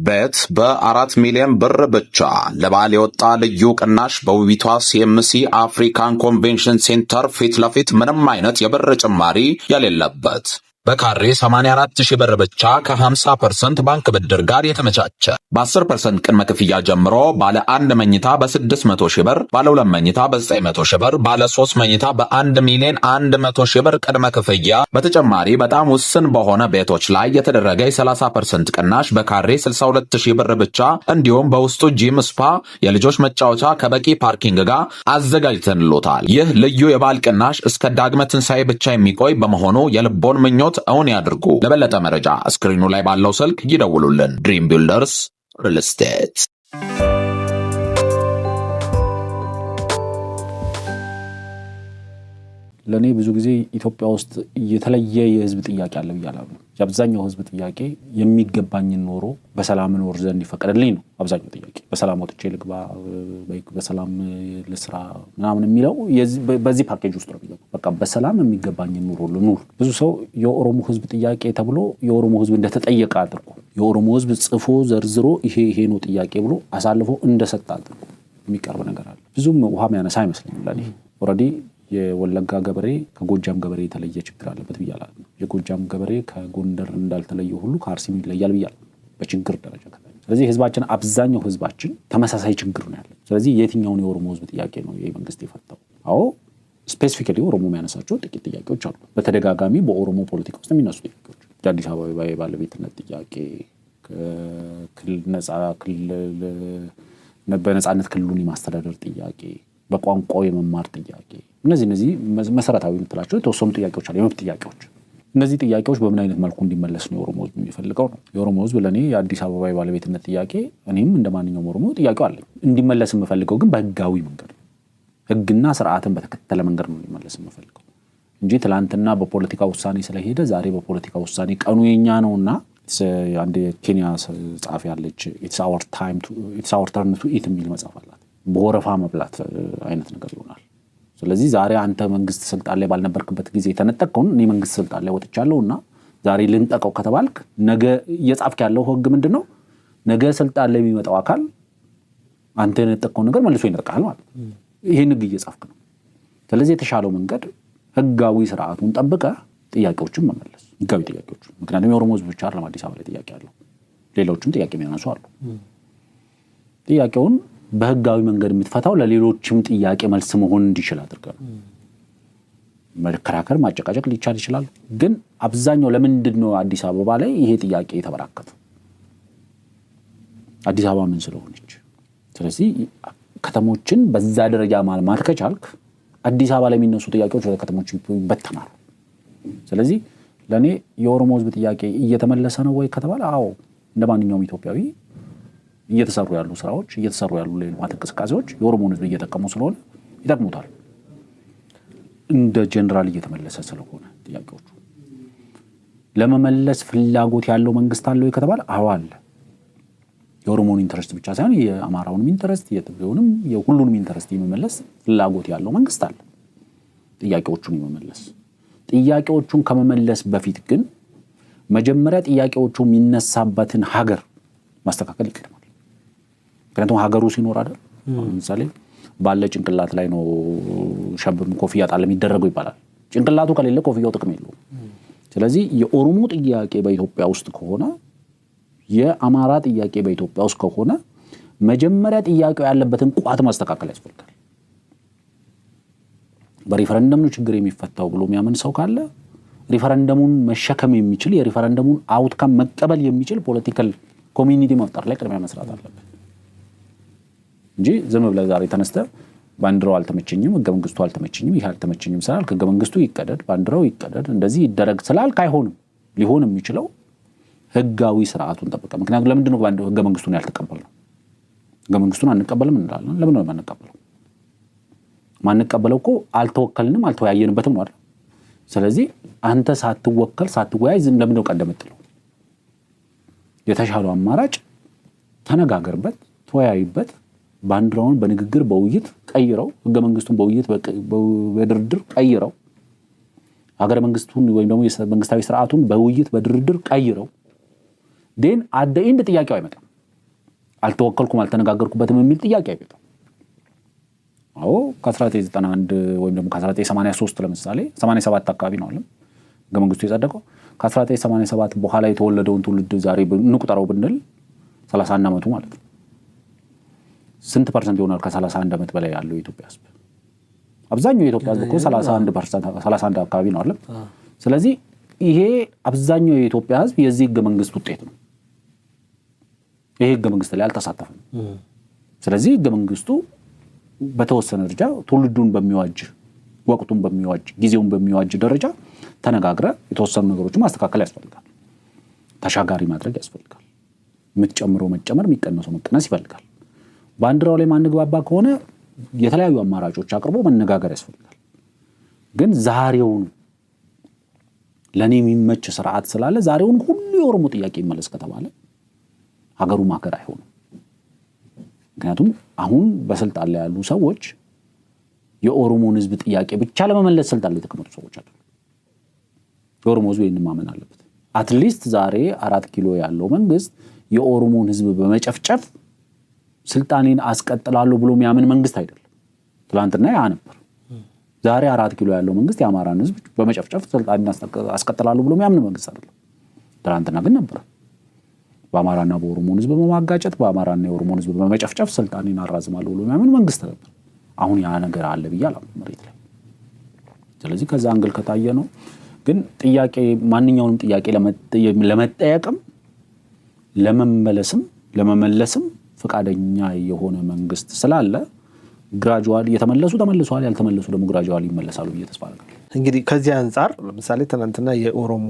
ቤት በ4 ሚሊዮን ብር ብቻ ለባል የወጣ ልዩ ቅናሽ በውቢቷ ሲኤምሲ አፍሪካን ኮንቬንሽን ሴንተር ፊት ለፊት ምንም አይነት የብር ጭማሪ የሌለበት በካሬ 84,000 ብር ብቻ ከ50% ባንክ ብድር ጋር የተመቻቸ በ10% ቅድመ ክፍያ ጀምሮ ባለ 1 መኝታ በ600,000 ብር፣ ባለ 2 መኝታ በ900,000 ብር፣ ባለ 3 መኝታ በ1 ሚሊዮን 100,000 ብር ቅድመ ክፍያ። በተጨማሪ በጣም ውስን በሆነ ቤቶች ላይ የተደረገ የ30% ቅናሽ በካሬ 62,000 ብር ብቻ እንዲሁም በውስጡ ጂም፣ ስፓ፣ የልጆች መጫወቻ ከበቂ ፓርኪንግ ጋር አዘጋጅተንሎታል። ይህ ልዩ የባል ቅናሽ እስከ ዳግመ ትንሣኤ ብቻ የሚቆይ በመሆኑ የልቦን ምኞት አሁን ያድርጉ። ለበለጠ መረጃ ስክሪኑ ላይ ባለው ስልክ ይደውሉልን። ድሪም ቢልደርስ ሪል ስቴት። ለኔ ብዙ ጊዜ ኢትዮጵያ ውስጥ የተለየ የህዝብ ጥያቄ አለ ብያለሁ። የአብዛኛው ህዝብ ጥያቄ የሚገባኝን ኖሮ በሰላም ኖር ዘንድ ይፈቀድልኝ ነው። አብዛኛው ጥያቄ በሰላም ወጥቼ ልግባ፣ በሰላም ልስራ ምናምን የሚለው በዚህ ፓኬጅ ውስጥ ነው የሚገባው። በቃ በሰላም የሚገባኝን ኖሮ ልኑር። ብዙ ሰው የኦሮሞ ህዝብ ጥያቄ ተብሎ የኦሮሞ ህዝብ እንደተጠየቀ አድርጎ የኦሮሞ ህዝብ ጽፎ ዘርዝሮ ይሄ ነው ጥያቄ ብሎ አሳልፎ እንደሰጣ አድርጎ የሚቀርብ ነገር አለ። ብዙም ውሃ የሚያነሳ አይመስለኝም ለኔ። ኦልሬዲ የወለጋ ገበሬ ከጎጃም ገበሬ የተለየ ችግር አለበት ብያለሁ። የጎጃም ገበሬ ከጎንደር እንዳልተለየ ሁሉ ከአርሲም ይለያል ብያለሁ በችግር ደረጃ። ስለዚህ ህዝባችን አብዛኛው ህዝባችን ተመሳሳይ ችግር ነው ያለው። ስለዚህ የትኛውን የኦሮሞ ህዝብ ጥያቄ ነው ይሄ መንግስት የፈታው? አዎ ስፔሲፊካሊ ኦሮሞ የሚያነሳቸው ጥቂት ጥያቄዎች አሉ። በተደጋጋሚ በኦሮሞ ፖለቲካ ውስጥ የሚነሱ ጥያቄዎች የአዲስ አበባ የባለቤትነት ጥያቄ፣ በነፃነት ክልሉን የማስተዳደር ጥያቄ፣ በቋንቋው የመማር ጥያቄ፣ እነዚህ መሰረታዊ የምትላቸው የተወሰኑ ጥያቄዎች አሉ፣ የመብት ጥያቄዎች። እነዚህ ጥያቄዎች በምን አይነት መልኩ እንዲመለስ ነው የኦሮሞ ህዝብ የሚፈልገው ነው። የኦሮሞ ህዝብ ለኔ የአዲስ አበባ የባለቤትነት ጥያቄ እኔም እንደማንኛውም ኦሮሞ ጥያቄው አለኝ። እንዲመለስ የምፈልገው ግን በህጋዊ መንገድ ነው። ህግና ስርዓትን በተከተለ መንገድ ነው እንዲመለስ የምፈልገው እንጂ ትላንትና በፖለቲካ ውሳኔ ስለሄደ ዛሬ በፖለቲካ ውሳኔ ቀኑ የኛ ነውና አንድ የኬንያ ጻፊ ያለች ኢትስ አወር ተርን ቱ ኢት የሚል መጽሐፍ አላት። በወረፋ መብላት አይነት ነገር ይሆናል። ስለዚህ ዛሬ አንተ መንግስት ስልጣን ላይ ባልነበርክበት ጊዜ የተነጠቀውን እኔ መንግስት ስልጣን ላይ ወጥቻለሁና ዛሬ ልንጠቀው ከተባልክ ነገ እየጻፍክ ያለው ህግ ምንድነው? ነገ ስልጣን ላይ የሚመጣው አካል አንተ የነጠቀውን ነገር መልሶ ይነጥቃል ማለት ነው። ይሄን ህግ እየጻፍክ ነው። ስለዚህ የተሻለው መንገድ ህጋዊ ስርዓቱን ጠብቀህ ጥያቄዎችን መመለስ፣ ህጋዊ ጥያቄዎች። ምክንያቱም የኦሮሞ ህዝብ ብቻ አይደለም አዲስ አበባ ላይ ጥያቄ ያለው፣ ሌሎችም ጥያቄ የሚያነሱ አሉ። ጥያቄውን በህጋዊ መንገድ የምትፈታው ለሌሎችም ጥያቄ መልስ መሆን እንዲችል አድርገህ ነው። መከራከር ማጨቃጨቅ ሊቻል ይችላል። ግን አብዛኛው ለምንድን ነው አዲስ አበባ ላይ ይሄ ጥያቄ የተበራከተው? አዲስ አበባ ምን ስለሆነች? ስለዚህ ከተሞችን በዛ ደረጃ ማልማት ከቻልክ አዲስ አበባ ላይ የሚነሱ ጥያቄዎች ወደ ከተሞች ይበተናሉ። ስለዚህ ለኔ የኦሮሞ ህዝብ ጥያቄ እየተመለሰ ነው ወይ ከተባለ አዎ፣ እንደማንኛውም ኢትዮጵያዊ እየተሰሩ ያሉ ስራዎች፣ እየተሰሩ ያሉ የልማት እንቅስቃሴዎች የኦሮሞን ህዝብ እየጠቀሙ ስለሆነ ይጠቅሙታል። እንደ ጀነራል እየተመለሰ ስለሆነ ጥያቄዎቹ ለመመለስ ፍላጎት ያለው መንግስት አለ ወይ ከተባለ አዎ አለ። የኦሮሞን ኢንተረስት ብቻ ሳይሆን የአማራውንም ኢንተረስት፣ የትግሬውንም፣ የሁሉንም ኢንተረስት የመመለስ ፍላጎት ያለው መንግስት አለ። ጥያቄዎቹን የመመለስ ጥያቄዎቹን ከመመለስ በፊት ግን መጀመሪያ ጥያቄዎቹ የሚነሳበትን ሀገር ማስተካከል ይቀድማል። ምክንያቱም ሀገሩ ሲኖር አይደል? ለምሳሌ ባለ ጭንቅላት ላይ ነው ሸብም ኮፍያ ጣል የሚደረገው ይባላል። ጭንቅላቱ ከሌለ ኮፍያው ጥቅም የለውም። ስለዚህ የኦሮሞ ጥያቄ በኢትዮጵያ ውስጥ ከሆነ፣ የአማራ ጥያቄ በኢትዮጵያ ውስጥ ከሆነ መጀመሪያ ጥያቄው ያለበትን ቋት ማስተካከል ያስፈልጋል። በሪፈረንደም ነው ችግር የሚፈታው ብሎ የሚያምን ሰው ካለ ሪፈረንደሙን መሸከም የሚችል የሪፈረንደሙን አውትካም መቀበል የሚችል ፖለቲካል ኮሚኒቲ መፍጠር ላይ ቅድሚያ መስራት አለበት እንጂ ዝም ብለህ ዛሬ ተነስተህ ባንዲራው አልተመቸኝም፣ ህገ መንግስቱ አልተመቸኝም፣ ይሄ አልተመቸኝም ስላልክ ህገ መንግስቱ ይቀደድ፣ ባንዲራው ይቀደድ፣ እንደዚህ ይደረግ ስላልክ አይሆንም። ሊሆን የሚችለው ህጋዊ ስርዓቱን ጠብቀ። ምክንያቱም ለምንድን ነው ህገ መንግስቱን ያልተቀበልነው? ህገ መንግስቱን አንቀበልም እንላለን። ለምን ነው የማንቀበለው? ማንቀበለው እኮ አልተወከልንም፣ አልተወያየንበትም ነው አይደል? ስለዚህ አንተ ሳትወከል ሳትወያይ ለምን ነው ቀደምትለው? የተሻለው አማራጭ ተነጋገርበት፣ ተወያይበት፣ ባንዲራውን በንግግር በውይይት ቀይረው፣ ህገ መንግስቱን በውይይት በድርድር ቀይረው፣ ሀገረ መንግስቱን ወይም ደግሞ መንግስታዊ ስርዓቱን በውይይት በድርድር ቀይረው፣ ዴን አደ ኢንድ ጥያቄው አይመጣም። አልተወከልኩም አልተነጋገርኩበትም የሚል ጥያቄ አይበጣም። አዎ ከ1991 ወይም ደግሞ ከ1983 ለምሳሌ 87 አካባቢ ነው አይደል ህገ መንግስቱ የጸደቀው። ከ1987 በኋላ የተወለደውን ትውልድ ዛሬ እንቁጠረው ብንል 31 ዓመቱ ማለት ነው። ስንት ፐርሰንት ይሆናል ከ31 ዓመት በላይ ያለው የኢትዮጵያ ህዝብ? አብዛኛው የኢትዮጵያ ህዝብ እኮ 31 አካባቢ ነው አይደል? ስለዚህ ይሄ አብዛኛው የኢትዮጵያ ህዝብ የዚህ ህገ መንግስት ውጤት ነው። ይሄ ህገ መንግስት ላይ አልተሳተፈም። ስለዚህ ህገ መንግስቱ በተወሰነ ደረጃ ትውልዱን በሚዋጅ ወቅቱን በሚዋጅ ጊዜውን በሚዋጅ ደረጃ ተነጋግረ የተወሰኑ ነገሮችን ማስተካከል ያስፈልጋል። ተሻጋሪ ማድረግ ያስፈልጋል። የምትጨምረው መጨመር፣ የሚቀነሰው መቀነስ ይፈልጋል። ባንዲራው ላይ ማንግባባ ከሆነ የተለያዩ አማራጮች አቅርቦ መነጋገር ያስፈልጋል። ግን ዛሬውን ለኔ የሚመች ስርዓት ስላለ ዛሬውን ሁሉ የኦሮሞ ጥያቄ ይመለስ ከተባለ ሀገሩ ማከር አይሆንም። ምክንያቱም አሁን በስልጣን ላይ ያሉ ሰዎች የኦሮሞን ህዝብ ጥያቄ ብቻ ለመመለስ ስልጣን ላይ የተቀመጡ ሰዎች አይደሉም። የኦሮሞ ህዝብ ይህንን ማመን አለበት። አትሊስት ዛሬ 4 ኪሎ ያለው መንግስት የኦሮሞን ህዝብ በመጨፍጨፍ ስልጣኔን አስቀጥላለሁ ብሎ የሚያምን መንግስት አይደለም። ትላንትና ያ ነበር። ዛሬ 4 ኪሎ ያለው መንግስት የአማራን ህዝብ በመጨፍጨፍ ስልጣኔን አስቀጥላለሁ ብሎ የሚያምን መንግስት አይደለም። ትላንትና ግን ነበር። በአማራና በኦሮሞን ህዝብ በማጋጨት በአማራና የኦሮሞን ህዝብ በመጨፍጨፍ ስልጣኔን አራዝማለሁ ብሎ የሚያምን መንግስት ነበር። አሁን ያ ነገር አለ ብያለሁ መሬት ላይ። ስለዚህ ከዛ አንግል ከታየ ነው። ግን ጥያቄ ማንኛውንም ጥያቄ ለመጠየቅም ለመመለስም ለመመለስም ፈቃደኛ የሆነ መንግስት ስላለ ግራጁዋሊ የተመለሱ ተመልሰዋል፣ ያልተመለሱ ደግሞ ግራጁዋሊ ይመለሳሉ ብዬ ተስፋ አደርጋለሁ። እንግዲህ ከዚህ አንፃር ለምሳሌ ትናንትና የኦሮሞ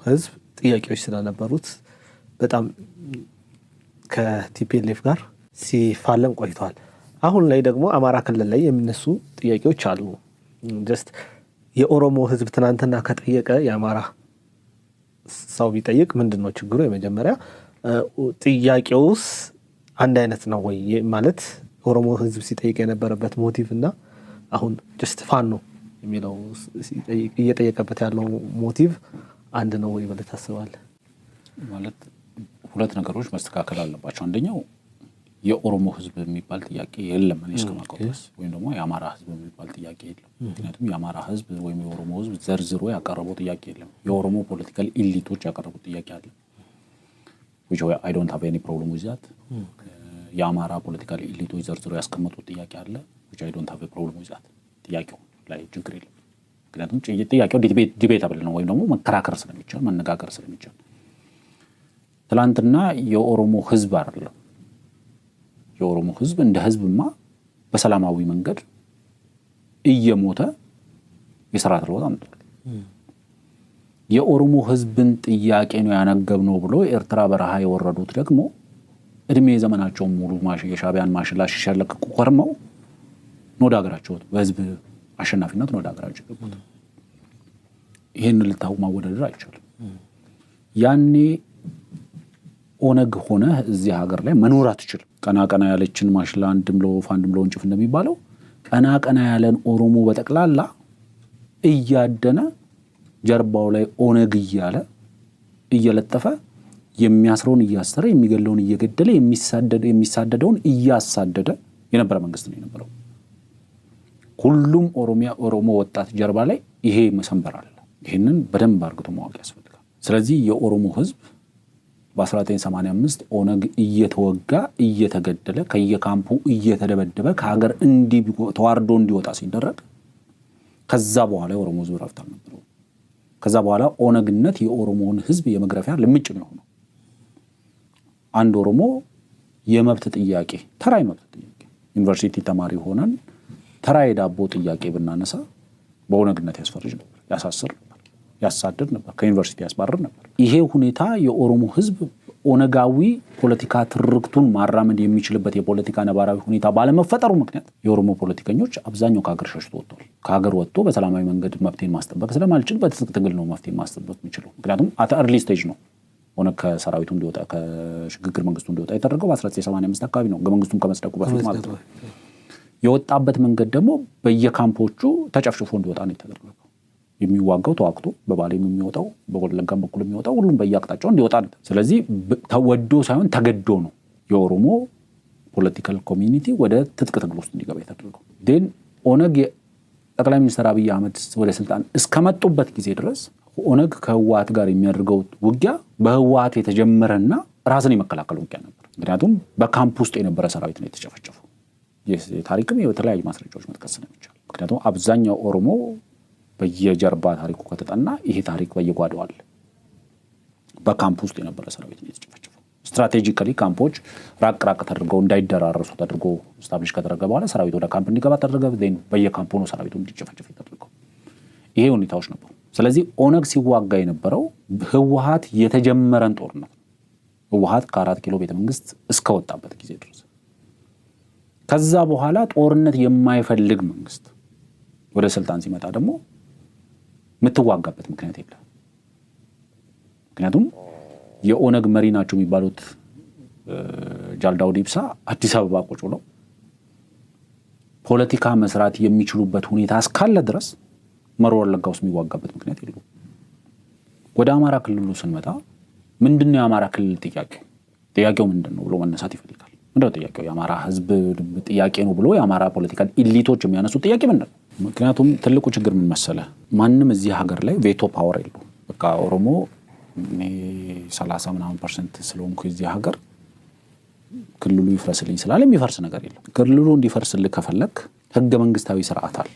ህዝብ ጥያቄዎች ስለነበሩት በጣም ከቲፒኤልኤፍ ጋር ሲፋለም ቆይተዋል። አሁን ላይ ደግሞ አማራ ክልል ላይ የሚነሱ ጥያቄዎች አሉ። ጀስት የኦሮሞ ህዝብ ትናንትና ከጠየቀ የአማራ ሰው ቢጠይቅ ምንድነው ችግሩ? የመጀመሪያ ጥያቄውስ አንድ አይነት ነው ወይ ማለት ኦሮሞ ህዝብ ሲጠይቅ የነበረበት ሞቲቭ እና አሁን ጀስት ፋኖ የሚለው እየጠየቀበት ያለው ሞቲቭ አንድ ነው ወይ ብለህ ታስባለህ? ማለት ሁለት ነገሮች መስተካከል አለባቸው። አንደኛው የኦሮሞ ህዝብ የሚባል ጥያቄ የለም እኔ እስከማውቀው ድረስ፣ ወይም ደግሞ የአማራ ህዝብ የሚባል ጥያቄ የለም። ምክንያቱም የአማራ ህዝብ ወይም የኦሮሞ ህዝብ ዘርዝሮ ያቀረበው ጥያቄ የለም። የኦሮሞ ፖለቲካል ኢሊቶች ያቀረቡት ጥያቄ አለ። which I don't have any problem with that። የአማራ ፖለቲካል ኢሊቶች ዘርዝሮ ያስቀመጡት ጥያቄ አለ which I don't have a problem with that። ጥያቄው ላይ ችግር የለም። ምክንያቱም ጥያቄው ዲቤታብል ነው ወይም ደግሞ መከራከር ስለሚቻል መነጋገር ስለሚቻል። ትላንትና የኦሮሞ ህዝብ አይደለም የኦሮሞ ህዝብ እንደ ህዝብማ በሰላማዊ መንገድ እየሞተ የሰራት ለውጥ አምጥቷል። የኦሮሞ ህዝብን ጥያቄ ነው ያነገብነው ብሎ ኤርትራ በረሃ የወረዱት ደግሞ እድሜ ዘመናቸው ሙሉ የሻቢያን ማሽላ ሲሸለቅ ቆርመው ነው ዳገራቸው በህዝብ አሸናፊነት ነው ዳገራቸው ገቡት። ይሄን ልታው ማወዳደር አይቻልም። ያኔ ኦነግ ሆነ እዚህ ሀገር ላይ መኖር አትችልም። ቀና ቀና ያለችን ማሽላ አንድም ለወፍ አንድም ለወንጭፍ እንደሚባለው ቀና ቀና ያለን ኦሮሞ በጠቅላላ እያደነ ጀርባው ላይ ኦነግ እያለ እየለጠፈ የሚያስረውን እያሰረ የሚገለውን እየገደለ የሚሳደደውን እያሳደደ የነበረ መንግስት ነው የነበረው። ሁሉም ኦሮሞ ወጣት ጀርባ ላይ ይሄ መሰንበር አለ። ይሄንን በደንብ አርግቶ ማወቅ ያስፈልጋል። ስለዚህ የኦሮሞ ህዝብ በ1985 ኦነግ እየተወጋ እየተገደለ ከየካምፑ እየተደበደበ ከሀገር ተዋርዶ እንዲወጣ ሲደረግ ከዛ በኋላ የኦሮሞ ህዝብ ረፍት አልነበረው። ከዛ በኋላ ኦነግነት የኦሮሞውን ህዝብ የመግረፊያ ልምጭ ነው የሆነው። አንድ ኦሮሞ የመብት ጥያቄ ተራ የመብት ጥያቄ ዩኒቨርሲቲ ተማሪ ሆነን ተራ የዳቦ ጥያቄ ብናነሳ በኦነግነት ያስፈርጅ ነበር፣ ያሳስር ነበር፣ ያሳድድ ነበር፣ ከዩኒቨርሲቲ ያስባርር ነበር። ይሄ ሁኔታ የኦሮሞ ህዝብ ኦነጋዊ ፖለቲካ ትርክቱን ማራመድ የሚችልበት የፖለቲካ ነባራዊ ሁኔታ ባለመፈጠሩ ምክንያት የኦሮሞ ፖለቲከኞች አብዛኛው ከሀገር ሸሽቶ ወጥቷል። ከሀገር ወጥቶ በሰላማዊ መንገድ መብቴን ማስጠበቅ ስለማልችል በትጥቅ ትግል ነው መብቴን ማስጠበቅ የሚችለው። ምክንያቱም አት አርሊ ስቴጅ ነው ኦነግ ከሰራዊቱ እንዲወጣ ከሽግግር መንግስቱ እንዲወጣ የተደረገው በ1985 አካባቢ ነው፣ መንግስቱም ከመጽደቁ በፊት ማለት ነው። የወጣበት መንገድ ደግሞ በየካምፖቹ ተጨፍጭፎ እንዲወጣ ነው የተደረገው። የሚዋጋው ተዋግቶ በባሌም የሚወጣው በወለጋም በኩል የሚወጣው ሁሉም በየአቅጣጫው እንዲወጣ ነው። ስለዚህ ተወዶ ሳይሆን ተገዶ ነው የኦሮሞ ፖለቲካል ኮሚኒቲ ወደ ትጥቅ ትግል ውስጥ እንዲገባ የተደረገው። ግን ኦነግ ጠቅላይ ሚኒስትር አብይ አህመድ ወደ ስልጣን እስከመጡበት ጊዜ ድረስ ኦነግ ከህወሓት ጋር የሚያደርገው ውጊያ በህወሓት የተጀመረና ራስን የመከላከል ውጊያ ነበር። ምክንያቱም በካምፕ ውስጥ የነበረ ሰራዊት ነው የተጨፈጨፈው። የታሪክም የተለያዩ ማስረጃዎች መጥቀስ ስለሚቻል፣ ምክንያቱም አብዛኛው ኦሮሞ በየጀርባ ታሪኩ ከተጠና ይሄ ታሪክ በየጓዳው አለ። በካምፕ ውስጥ የነበረ ሰራዊት ነው የተጨፈጨፈው። ስትራቴጂካሊ ካምፖች ራቅ ተደርገው እንዳይደራረሱ ተደርጎ ስታብሊሽ ከተደረገ በኋላ ሰራዊት ወደ ካምፕ እንዲገባ ተደረገ። በየካምፑ ነው ሰራዊቱ እንዲጨፈጨፍ የተደረገው። ይሄ ሁኔታዎች ነበሩ። ስለዚህ ኦነግ ሲዋጋ የነበረው ህወሓት የተጀመረን ጦርነት ህወሓት ከ4 ኪሎ ቤተመንግስት እስከወጣበት ጊዜ ድረስ። ከዛ በኋላ ጦርነት የማይፈልግ መንግስት ወደ ስልጣን ሲመጣ ደግሞ የምትዋጋበት ምክንያት የለም። ምክንያቱም የኦነግ መሪ ናቸው የሚባሉት ጃልዳውድ ኢብሳ አዲስ አበባ ቁጭ ብለው ፖለቲካ መስራት የሚችሉበት ሁኔታ እስካለ ድረስ መሮ ወለጋ ውስጥ የሚዋጋበት ምክንያት የለውም። ወደ አማራ ክልሉ ስንመጣ ምንድነው የአማራ ክልል ጥያቄው ምንድነው ብሎ መነሳት ይፈልጋል። ምንድነው ጥያቄው? የአማራ ህዝብ ጥያቄ ነው ብሎ የአማራ ፖለቲካል ኢሊቶች የሚያነሱት ጥያቄ ምንድነው? ምክንያቱም ትልቁ ችግር ምን መሰለህ፣ ማንም እዚህ ሀገር ላይ ቬቶ ፓወር የለውም። በቃ ኦሮሞ 30% ስለሆንኩ እዚህ ሀገር ክልሉ ይፍረስልኝ ስላለ የሚፈርስ ነገር የለም። ክልሉ እንዲፈርስልህ ከፈለክ ህገ መንግስታዊ ስርዓት አለ።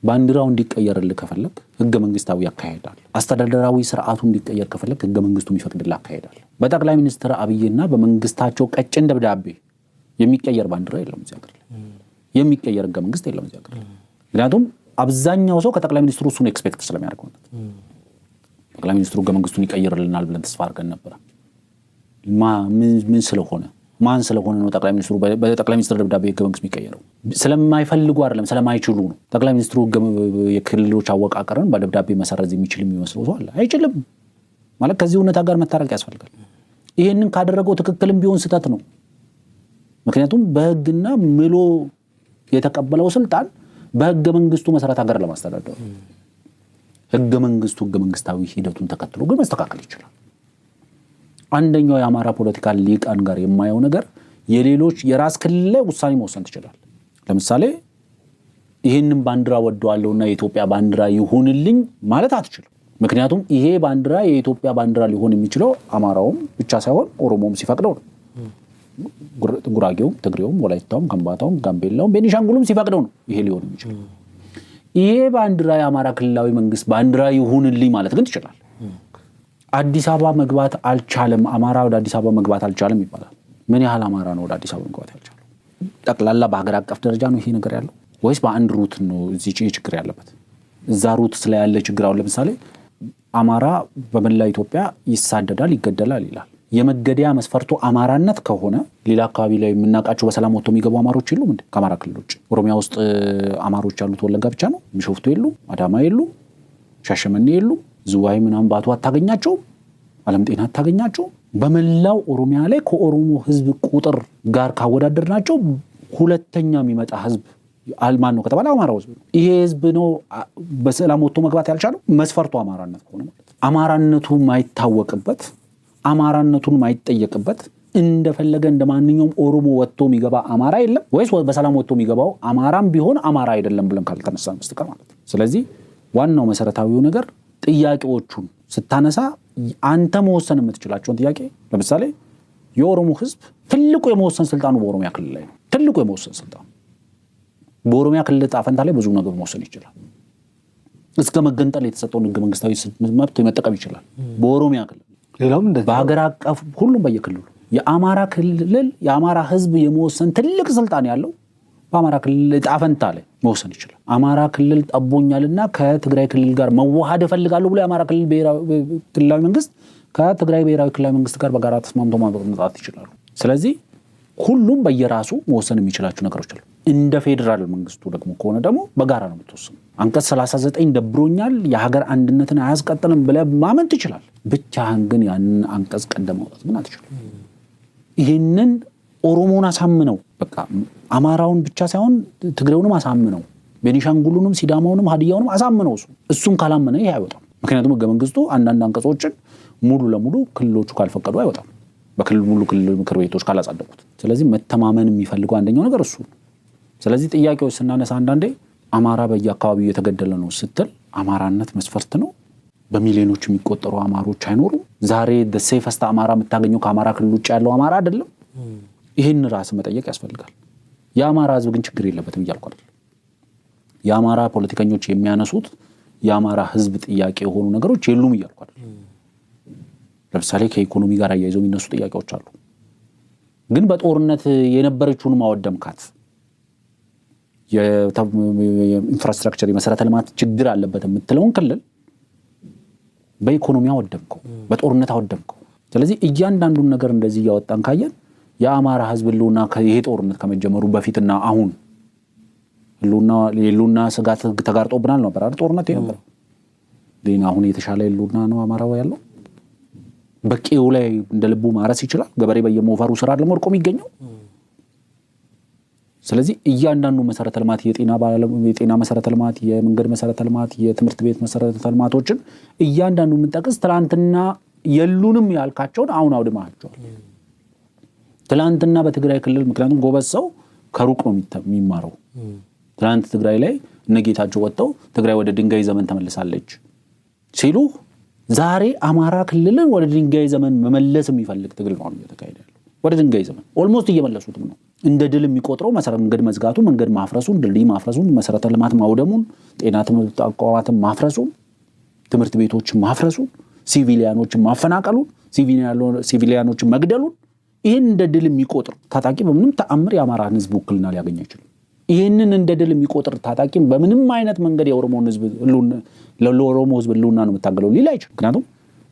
ባንዲራው እንዲቀየርልህ ከፈለክ ህገ መንግስታዊ ያካሄዳል። አስተዳደራዊ ስርዓቱ እንዲቀየር ከፈለክ ህገ መንግስቱ የሚፈቅድልህ ያካሄዳል። በጠቅላይ ሚኒስትር አብይና በመንግስታቸው ቀጭን ደብዳቤ የሚቀየር ባንዲራ የለም እዚህ ሀገር ላይ። የሚቀየር ህገ መንግስት የለም እዚህ ሀገር ላይ። ምክንያቱም አብዛኛው ሰው ከጠቅላይ ሚኒስትሩ እሱን ኤክስፔክት ስለሚያደርገው ነው። ጠቅላይ ሚኒስትሩ ህገ መንግስቱን ይቀይርልናል ብለን ተስፋ አድርገን ነበር። ማን ስለሆነ ነው ጠቅላይ ሚኒስትሩ በጠቅላይ ሚኒስትር ደብዳቤ ህገ መንግስት የሚቀየረው? ስለማይፈልጉ አይደለም፣ ስለማይችሉ ነው። ጠቅላይ ሚኒስትሩ የክልሎች አወቃቀርን በደብዳቤ መሰረዝ የሚችል የሚመስለው ሰው አለ። አይችልም ማለት ከዚህ እውነታ ጋር መታረቅ ያስፈልጋል። ይሄንን ካደረገው ትክክልም ቢሆን ስህተት ነው። ምክንያቱም በህግና ምሎ የተቀበለው ስልጣን በህገ መንግስቱ መሰረት ሀገር ለማስተዳደር ህገ መንግስታዊ ሂደቱን ተከትሎ ግን መስተካከል ይችላል። አንደኛው የአማራ ፖለቲካ ሊቃን ጋር የማየው ነገር የሌሎች የራስ ክልል ላይ ውሳኔ መወሰን ትችላል። ለምሳሌ ይህንን ባንዲራ ወደዋለሁና የኢትዮጵያ ባንዲራ ይሁንልኝ ማለት አትችልም። ምክንያቱም ይሄ ባንዲራ የኢትዮጵያ ባንዲራ ሊሆን የሚችለው አማራውም ብቻ ሳይሆን ኦሮሞም ሲፈቅደው ነው። ጉራጌውም፣ ትግሬውም፣ ወላይታውም፣ ከምባታውም፣ ጋምቤላውም፣ ቤኒሻንጉልም ሲፈቅደው ነው ይሄ ሊሆን የሚችለው። ይሄ ባንዲራ የአማራ ክልላዊ መንግስት ባንዲራ ይሁንልኝ ማለት ግን ትችላል። አዲስ አበባ መግባት አልቻለም፣ አማራ ወደ አዲስ አበባ መግባት አልቻለም ይባላል። ምን ያህል አማራ ነው ወደ አዲስ አበባ መግባት ያልቻለው? ጠቅላላ በሀገር አቀፍ ደረጃ ነው ይሄ ነገር ያለው ወይስ በአንድ ሩት ነው እዚህ ችግር ያለበት? እዛ ሩት ስለ ያለ ችግር አሁን ለምሳሌ አማራ በመላ ኢትዮጵያ ይሳደዳል፣ ይገደላል ይላል። የመገደያ መስፈርቱ አማራነት ከሆነ ሌላ አካባቢ ላይ የምናውቃቸው በሰላም ወጥቶ የሚገቡ አማሮች የሉም እንዴ? ከአማራ ክልል ውጭ ኦሮሚያ ውስጥ አማሮች ያሉት ወለጋ ብቻ ነው። ቢሾፍቱ የሉም፣ አዳማ የሉም፣ ሻሸመኔ የሉም፣ ዝዋይ ምናምን ባቱ አታገኛቸውም፣ አለም ጤና አታገኛቸውም። በመላው ኦሮሚያ ላይ ከኦሮሞ ህዝብ ቁጥር ጋር ካወዳደርናቸው ሁለተኛ የሚመጣ ህዝብ አልማን ነው ከተባለ አማራው ህዝብ ነው። ይሄ ህዝብ ነው በሰላም ወጥቶ መግባት ያልቻለው መስፈርቱ አማራነት ከሆነ ማለት ነው። አማራነቱ ማይታወቅበት፣ አማራነቱን ማይጠየቅበት እንደፈለገ እንደማንኛውም ኦሮሞ ወጥቶ የሚገባ አማራ የለም ወይስ በሰላም ወጥቶ የሚገባው አማራም ቢሆን አማራ አይደለም ብለን ካልተነሳን በስተቀር ማለት ነው። ስለዚህ ዋናው መሰረታዊው ነገር ጥያቄዎቹን ስታነሳ አንተ መወሰን የምትችላቸውን ጥያቄ ለምሳሌ የኦሮሞ ህዝብ ትልቁ የመወሰን ስልጣኑ በኦሮሚያ ክልል ላይ ነው። ትልቁ የመወሰን ስልጣኑ በኦሮሚያ ክልል ዕጣ ፈንታ ላይ ብዙ ነገር መወሰን ይችላል። እስከ መገንጠል የተሰጠውን ህገ መንግስታዊ መብት መጠቀም ይችላል በኦሮሚያ ክልል። ሌላውም በሀገር አቀፍ ሁሉም በየክልሉ የአማራ ክልል የአማራ ህዝብ የመወሰን ትልቅ ስልጣን ያለው በአማራ ክልል ዕጣ ፈንታ ላይ መወሰን ይችላል። አማራ ክልል ጠቦኛልና ከትግራይ ክልል ጋር መዋሃድ እፈልጋለሁ ብሎ የአማራ ክልል ክልላዊ መንግስት ከትግራይ ብሔራዊ ክልላዊ መንግስት ጋር በጋራ ተስማምቶ ማምጣት ይችላሉ። ስለዚህ ሁሉም በየራሱ መወሰን የሚችላቸው ነገሮች አሉ። እንደ ፌዴራል መንግስቱ ደግሞ ከሆነ ደግሞ በጋራ ነው የምትወሰኑ። አንቀጽ 39 ደብሮኛል የሀገር አንድነትን አያስቀጥልም ብለህ ማመን ትችላል። ብቻህን ግን ያንን አንቀጽ ቀደም ማውጣት ግን አትችልም። ይህንን ኦሮሞን አሳምነው በቃ አማራውን ብቻ ሳይሆን ትግሬውንም አሳምነው ቤኒሻንጉሉንም ሲዳማውንም ሀዲያውንም አሳምነው እሱን ካላመነ ይሄ አይወጣም። ምክንያቱም ህገ መንግስቱ አንዳንድ አንቀጾችን ሙሉ ለሙሉ ክልሎቹ ካልፈቀዱ አይወጣም። በክልሉ ክልል ምክር ቤቶች ካላጸደቁት። ስለዚህ መተማመን የሚፈልገው አንደኛው ነገር እሱ። ስለዚህ ጥያቄዎች ስናነሳ አንዳንዴ አማራ በየአካባቢው እየተገደለ ነው ስትል አማራነት መስፈርት ነው? በሚሊዮኖች የሚቆጠሩ አማሮች አይኖሩም? ዛሬ ሴፈስት አማራ የምታገኘው ከአማራ ክልል ውጭ ያለው አማራ አይደለም? ይህን ራስ መጠየቅ ያስፈልጋል። የአማራ ህዝብ ግን ችግር የለበትም እያልኩ አይደለም። የአማራ ፖለቲከኞች የሚያነሱት የአማራ ህዝብ ጥያቄ የሆኑ ነገሮች የሉም እያልኩ አይደለም። ለምሳሌ ከኢኮኖሚ ጋር አያይዘው የሚነሱ ጥያቄዎች አሉ። ግን በጦርነት የነበረችውን ማወደምካት የኢንፍራስትራክቸር የመሰረተ ልማት ችግር አለበት የምትለውን ክልል በኢኮኖሚ አወደምከው፣ በጦርነት አወደምከው። ስለዚህ እያንዳንዱን ነገር እንደዚህ እያወጣን ካየን የአማራ ህዝብ ህልውና ይሄ ጦርነት ከመጀመሩ በፊትና አሁን ህልውና ስጋት ተጋርጦብናል ነበር አይደል? ጦርነት የነበረው ግን አሁን የተሻለ ህልውና ነው አማራው ያለው። በቂው ላይ እንደ ልቡ ማረስ ይችላል። ገበሬ በየሞፈሩ ስራ አይደለም ወድቆ የሚገኘው። ስለዚህ እያንዳንዱ መሰረተ ልማት የጤና መሰረተ ልማት፣ የመንገድ መሰረተ ልማት፣ የትምህርት ቤት መሰረተ ልማቶችን እያንዳንዱ የምንጠቅስ ትላንትና የሉንም ያልካቸውን አሁን አውድማቸዋል። ትላንትና በትግራይ ክልል ምክንያቱም ጎበዝ ሰው ከሩቅ ነው የሚማረው። ትላንት ትግራይ ላይ እነጌታቸው ወጥተው ትግራይ ወደ ድንጋይ ዘመን ተመልሳለች ሲሉ ዛሬ አማራ ክልልን ወደ ድንጋይ ዘመን መመለስ የሚፈልግ ትግል ነው እየተካሄደ ያለው። ወደ ድንጋይ ዘመን ኦልሞስት እየመለሱትም ነው። እንደ ድል የሚቆጥረው መንገድ መዝጋቱ፣ መንገድ ማፍረሱን፣ ድልድይ ማፍረሱን፣ መሰረተ ልማት ማውደሙን፣ ጤና ትምህርት ተቋማትን ማፍረሱን፣ ትምህርት ቤቶችን ማፍረሱን፣ ሲቪሊያኖችን ማፈናቀሉን፣ ሲቪሊያኖችን መግደሉን ይህን እንደ ድል የሚቆጥር ታጣቂ በምንም ተአምር የአማራን ህዝብ ውክልና ሊያገኝ አይችልም። ይህንን እንደ ድል የሚቆጥር ታጣቂ በምንም አይነት መንገድ የኦሮሞን ህዝብ ለኦሮሞ ህዝብ ህልውና ነው የምታገለው ሊል አይችልም። ምክንያቱም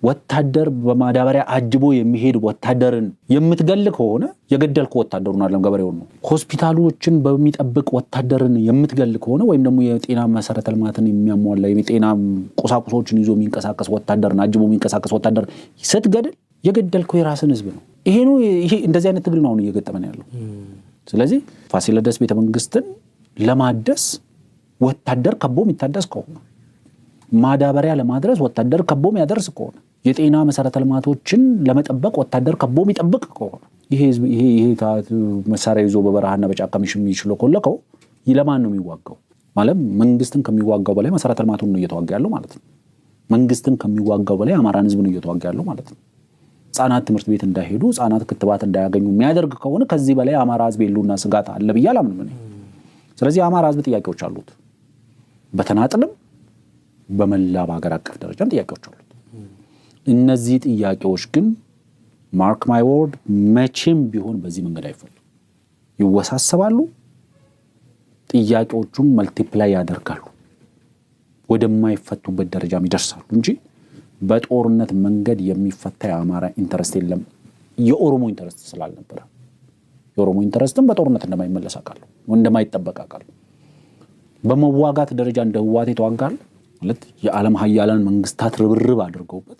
ወታደር በማዳበሪያ አጅቦ የሚሄድ ወታደርን የምትገል ከሆነ የገደልከው ወታደሩን አይደለም ገበሬውን ነው። ሆስፒታሎችን በሚጠብቅ ወታደርን የምትገል ከሆነ ወይም ደግሞ የጤና መሰረተ ልማትን የሚያሟላ የጤና ቁሳቁሶችን ይዞ የሚንቀሳቀስ ወታደርን አጅቦ የሚንቀሳቀስ ወታደር ስትገድል የገደልከው የራስን ህዝብ ነው። ይሄ እንደዚህ አይነት ትግል ነው አሁን እየገጠመን ያለው። ስለዚህ ፋሲለደስ ቤተመንግስትን ለማደስ ወታደር ከቦ የሚታደስ ከሆነ፣ ማዳበሪያ ለማድረስ ወታደር ከቦ የሚያደርስ ከሆነ፣ የጤና መሰረተ ልማቶችን ለመጠበቅ ወታደር ከቦ የሚጠብቅ ከሆነ ይሄ መሳሪያ ይዞ በበረሃና በጫካ የሚችለው ኮለከው ለማን ነው የሚዋጋው? ማለት መንግስትን ከሚዋጋው በላይ መሰረተ ልማቱን ነው እየተዋጋ ያለው ማለት ነው። መንግስትን ከሚዋጋው በላይ አማራን ህዝብ ነው እየተዋጋ ያለው ማለት ነው። ህጻናት ትምህርት ቤት እንዳይሄዱ፣ ህጻናት ክትባት እንዳያገኙ የሚያደርግ ከሆነ ከዚህ በላይ አማራ ህዝብ የሉና ስጋት አለ ብዬ አላምንም እኔ። ስለዚህ አማራ ህዝብ ጥያቄዎች አሉት፣ በተናጥልም በመላ በሀገር አቀፍ ደረጃም ጥያቄዎች አሉት። እነዚህ ጥያቄዎች ግን ማርክ ማይ ወርድ መቼም ቢሆን በዚህ መንገድ አይፈቱም፣ ይወሳሰባሉ። ጥያቄዎቹን መልቲፕላይ ያደርጋሉ፣ ወደማይፈቱበት ደረጃም ይደርሳሉ እንጂ በጦርነት መንገድ የሚፈታ የአማራ ኢንተረስት የለም። የኦሮሞ ኢንተረስት ስላልነበረ የኦሮሞ ኢንተረስትም በጦርነት እንደማይመለስ አውቃለሁ፣ እንደማይጠበቅ አውቃለሁ። በመዋጋት ደረጃ እንደ ህወሓት የተዋጋል ማለት የዓለም ሀያላን መንግስታት ርብርብ አድርገውበት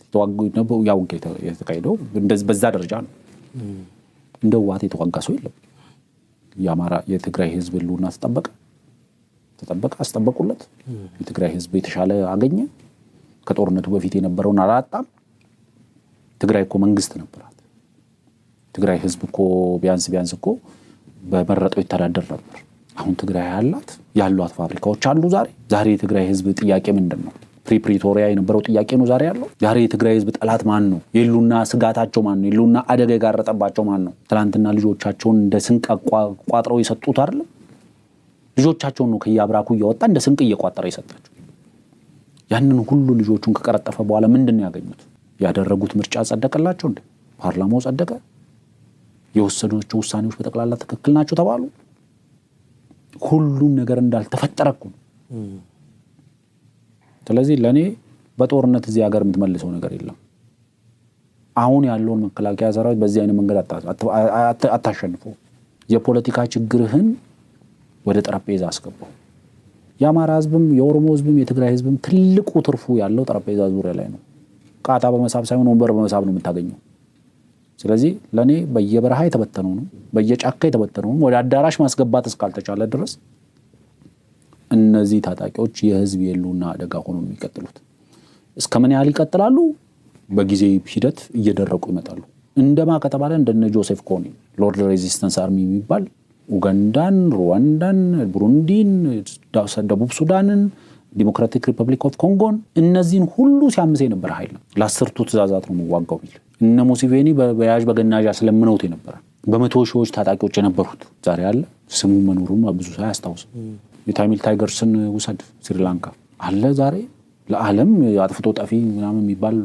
ያው የተካሄደው በዛ ደረጃ ነው። እንደ ህወሓት የተዋጋ ሰው የለም። የአማራ የትግራይ ህዝብ ህልውና ተጠበቀ፣ አስጠበቁለት። የትግራይ ህዝብ የተሻለ አገኘ። ከጦርነቱ በፊት የነበረውን አላጣም። ትግራይ እኮ መንግስት ነበራት። ትግራይ ህዝብ እኮ ቢያንስ እኮ በመረጠው ይተዳደር ነበር። አሁን ትግራይ ያሏት ፋብሪካዎች አሉ። ዛሬ የትግራይ ህዝብ ጥያቄ ምንድን ነው? ፕሪቶሪያ የነበረው ጥያቄ ነው ዛሬ ያለው። ዛሬ የትግራይ ህዝብ ጠላት ማን ነው? የሉና ስጋታቸው ማን ነው? የሉና አደጋ የጋረጠባቸው ማን ነው? ትናንትና ልጆቻቸውን እንደ ስንቅ ቋጥረው የሰጡት አይደለም? ልጆቻቸውን ነው ከየአብራኩ እያወጣ እንደ ስንቅ እየቋጠረ የሰጣቸው። ያንን ሁሉ ልጆቹን ከቀረጠፈ በኋላ ምንድን ነው ያገኙት? ያደረጉት ምርጫ ጸደቀላቸው እንዴ? ፓርላማው ጸደቀ? የወሰዷቸው ውሳኔዎች በጠቅላላ ትክክል ናቸው ተባሉ? ሁሉም ነገር እንዳልተፈጠረ እኮ ነው። ስለዚህ ለኔ በጦርነት እዚህ ሀገር የምትመልሰው ነገር የለም። አሁን ያለውን መከላከያ ሰራዊት በዚህ አይነት መንገድ አታሸንፈው። የፖለቲካ ችግርህን ወደ ጠረጴዛ አስገባው። የአማራ ህዝብም የኦሮሞ ህዝብም የትግራይ ህዝብም ትልቁ ትርፉ ያለው ጠረጴዛ ዙሪያ ላይ ነው። ቃታ በመሳብ ሳይሆን ወንበር በመሳብ ነው የምታገኘው። ስለዚህ ለኔ በየበረሃ የተበተነው ነው በየጫካ የተበተነው ወደ አዳራሽ ማስገባት እስካልተቻለ ድረስ እነዚህ ታጣቂዎች የህዝብ የሉና አደጋ ሆኖ የሚቀጥሉት እስከምን ያህል ይቀጥላሉ? በጊዜ ሂደት እየደረቁ ይመጣሉ። እንደማ ከተባለ እንደነ ጆሴፍ ኮኒ ሎርድ ሬዚስተንስ አርሚ የሚባል ኡጋንዳን፣ ሩዋንዳን፣ ቡሩንዲን፣ ደቡብ ሱዳንን፣ ዲሞክራቲክ ሪፐብሊክ ኦፍ ኮንጎን እነዚህን ሁሉ ሲያምስ የነበረ ኃይል ነው። ለ10ቱ ትእዛዛት ነው የሚዋጋው ቢል እነ ሙሲቬኒ በበያዥ በገናዣ ስለምነውት የነበረ በመቶ ሺዎች ታጣቂዎች የነበሩት ዛሬ አለ ስሙ መኖሩን ብዙ ሰው ያስታውሳል። የታሚል ታይገርስን ውሰድ ስሪላንካ አለ ዛሬ ለዓለም አጥፍቶ ጠፊ ምናምን የሚባል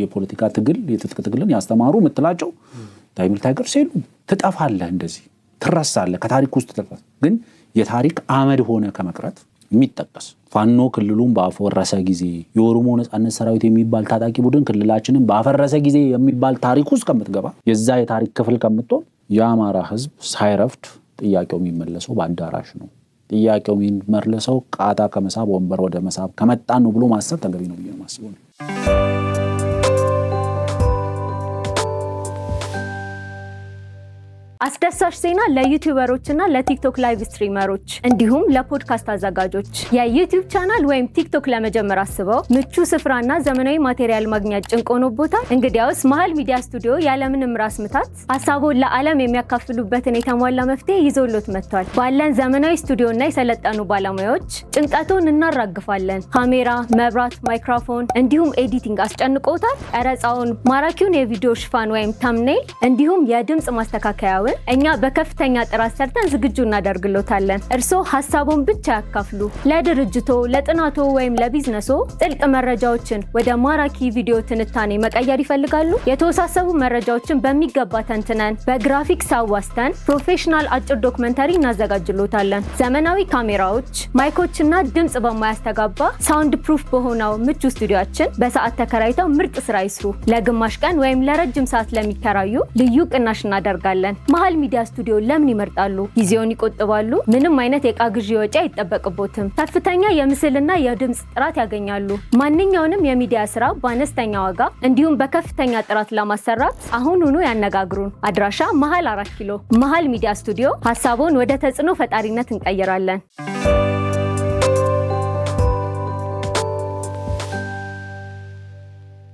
የፖለቲካ ትግል የትጥቅ ትግልን ያስተማሩ ምትላቸው ታሚል ታይገርስ የሉ። ትጠፋለህ፣ እንደዚህ ትረሳለህ፣ ከታሪክ ውስጥ ትጠፋለህ። ግን የታሪክ አመድ ሆነ ከመቅረት የሚጠቀስ ፋኖ ክልሉን ባፈረሰ ጊዜ የኦሮሞ ነጻነት ሰራዊት የሚባል ታጣቂ ቡድን ክልላችንን ባፈረሰ ጊዜ የሚባል ታሪክ ውስጥ ከምትገባ የዛ የታሪክ ክፍል ከምትሆን የአማራ ህዝብ ሳይረፍድ ጥያቄው የሚመለሰው በአዳራሽ ነው። ጥያቄው የሚመለሰው ቃታ ከመሳብ ወንበር ወደ መሳብ ከመጣን ነው ብሎ ማሰብ ተገቢ ነው ብዬ ማስበው ነው። አስደሳች ዜና ለዩቲዩበሮችና ለቲክቶክ ላይቭ ስትሪመሮች እንዲሁም ለፖድካስት አዘጋጆች የዩቲዩብ ቻናል ወይም ቲክቶክ ለመጀመር አስበው ምቹ ስፍራና ዘመናዊ ማቴሪያል ማግኘት ጭንቅ ሆኖቦታል? እንግዲያውስ መሃል ሚዲያ ስቱዲዮ ያለምንም ራስ ምታት ሀሳቡን ለዓለም የሚያካፍሉበትን የተሟላ መፍትሄ ይዞሎት መጥቷል። ባለን ዘመናዊ ስቱዲዮና የሰለጠኑ ባለሙያዎች ጭንቀቱን እናራግፋለን። ካሜራ፣ መብራት፣ ማይክሮፎን እንዲሁም ኤዲቲንግ አስጨንቆታል? ቀረጻውን፣ ማራኪውን የቪዲዮ ሽፋን ወይም ተምኔል እንዲሁም የድምጽ ማስተካከያ እኛ በከፍተኛ ጥራት ሰርተን ዝግጁ እናደርግሎታለን። እርስዎ ሐሳቡን ብቻ ያካፍሉ። ለድርጅቶ፣ ለጥናቶ ወይም ለቢዝነሶ ጥልቅ መረጃዎችን ወደ ማራኪ ቪዲዮ ትንታኔ መቀየር ይፈልጋሉ? የተወሳሰቡ መረጃዎችን በሚገባ ተንትነን በግራፊክስ አዋስተን ፕሮፌሽናል አጭር ዶክመንተሪ እናዘጋጅሎታለን። ዘመናዊ ካሜራዎች፣ ማይኮችና ድምጽ በማያስተጋባ ሳውንድ ፕሩፍ በሆነው ምቹ ስቱዲዮአችን በሰዓት ተከራይተው ምርጥ ስራ ይስሩ። ለግማሽ ቀን ወይም ለረጅም ሰዓት ለሚከራዩ ልዩ ቅናሽ እናደርጋለን። መሃል ሚዲያ ስቱዲዮ ለምን ይመርጣሉ? ጊዜውን ይቆጥባሉ። ምንም አይነት የዕቃ ግዢ ወጪ አይጠበቅቦትም። ከፍተኛ የምስልና የድምጽ ጥራት ያገኛሉ። ማንኛውንም የሚዲያ ስራ በአነስተኛ ዋጋ እንዲሁም በከፍተኛ ጥራት ለማሰራት አሁኑኑ ያነጋግሩን። አድራሻ መሃል 4 ኪሎ መሃል ሚዲያ ስቱዲዮ። ሐሳቡን ወደ ተጽዕኖ ፈጣሪነት እንቀይራለን።